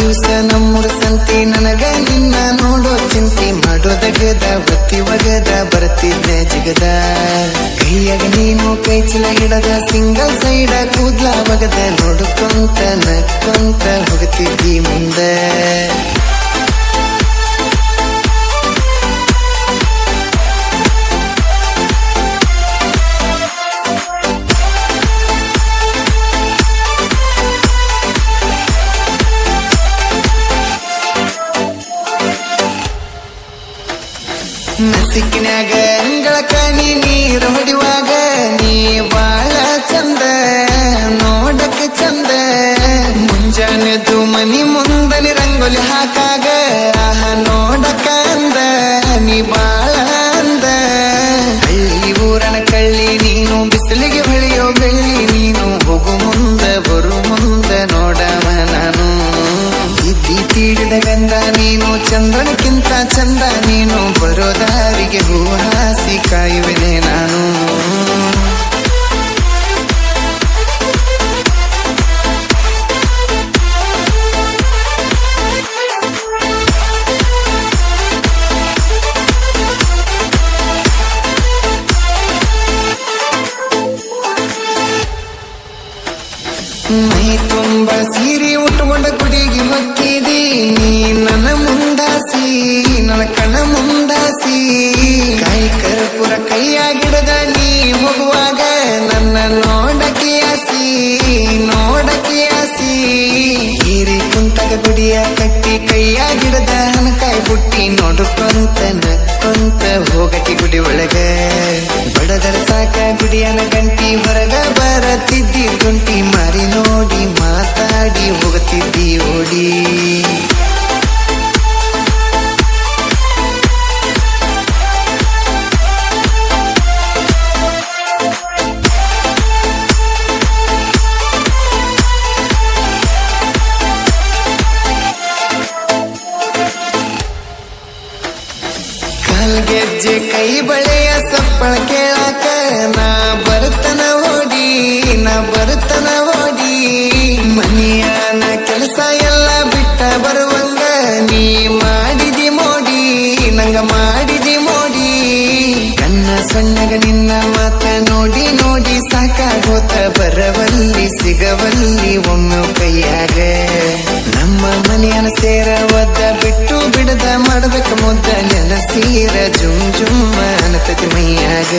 ದಿವಸ ನಮ್ಮೂರ ಸಂತಿ ನನಗ ನಿನ್ನ ನೋಡೋ ಚಿಂತಿ ಮಾಡೋದಗದ ಬತ್ತಿ ಒಗದ ಬರ್ತಿದ್ದೆ ಜಿಗದ ಕೈಯಾಗ ನೀನು ಕೈ ಚೀಲ ಹಿಡದ ಸಿಂಗಲ್ ಸೈಡ ಕೂದ್ಲ ಬಗದ ನೋಡ್ಕೊಂತ ನಕ್ಕೊಂತ ಹೋಗ್ತಿದ್ದಿ ಮುಂದೆ ನಸಿಕಿನ್ಯಾಗ ಅಂಗಳಕ ನೀರು ಹೊಡಿವಾಗ ನೀ ಬಾಳ ಚಂದ ನೋಡಕ್ಕೆ ಚಂದ ಮುಂಜಾನೆದು ಮನಿ ಮುಂದನಿ ರಂಗೋಲಿ ಹಾಕಾಗ ಆಹ ನೋಡಕ ಅಂದ ನೀ ಬಾಳ ಅಂದ ಹಳ್ಳಿ ಊರನ ಕಳ್ಳಿ ನೀನು ಬಿಸಿಲಿಗೆ ಹೊಳೆಯೋ ಬೆಳ್ಳಿ ನೀನು ಹೋಗು ಮುಂದ ಬರು ಮುಂದ ನೋಡವ ನಾನು ಇದ್ದಿ ತೀಡಿದ ಗಂಧ ನೀನು ಚಂದ್ರನಕ್ಕಿಂತ ಚಂದ ನೀನು ಬರೋ ದಾರಿಗೆ ಹೂ ಹಾಸಿ ಕಾಯುವೆನೆ ನಾನು ಮೈ ತುಂಬ ಸೀರೆ ಉಟ್ಟುಕೊಂಡ ಗುಡಿಗೆ ಹೊಕ್ಕಿದಿ ನೀ ನನ್ನ ಮುಂದಾಸಿ ನನ್ನ ಕಣ ಮುಂದಾಸಿ ಕೈ ಕರ್ಪೂರ ಕೈಯಾಗಿಡದ ನೀ ಹೋಗುವಾಗ ನನ್ನ ನೋಡಕ್ಕೆ ಆಸಿ ಹೀರಿ ಕುಂತಗ ಗುಡಿಯ ಕಟ್ಟಿ ಕೈಯಾಗಿಡದ ಹನಕಾಯಿ ಬುಟ್ಟಿ ನೋಡುಕೊಂತ ನಕ್ಕೊಂತ ಹೋಗಕ್ಕೆ ಗುಡಿ ಒಳಗ ಬಡದರ ಸಾಕ ಗುಡಿಯನ ಗಂಟಿ ಹೊರಗ ಬರತಿದ್ದಿ ಗುಂಟಿ ಮಾರಿ ನೋಡಿ ಮಾತಾಡಿ ಹೋಗುತ್ತಿದ್ದಿ ಓಡಿ ಗೆಜ್ಜೆ ಕೈ ಬಳೆಯ ಸಪ್ಪಳ ಕೇಳಾಕ ನಾ ಬರ್ತನ ಓಡಿ ಮನಿಯಾನ ಕೆಲಸ ಎಲ್ಲ ಬಿಟ್ಟ ಬರುವಂಗ ನೀ ಮಾಡಿದಿ ಮೋಡಿ ನಂಗ ಮಾಡಿದಿ ಮೋಡಿ ಕಣ್ಣ ಸಣ್ಣಗ ನಿನ್ನ ಮಾತ ನೋಡಿ ನೋಡಿ ಸಾಕಾಗೋತ ಬರವಲ್ಲಿ ಸಿಗವಲ್ಲಿ ಒಮ್ಮೆ ಕೈಯಾಗ ನಮ್ಮ ಮನೆಯನ ಸೇರ ಒದ್ದ ಬಿಟ್ಟು ಬಿಡದ ಮಾಡ್ಬೇಕ ಮುದ್ದ ನೆನಸೀರ ಜುಮ್ ಜುಮ್ ಅನತತಿ ಮೈಯಾಗ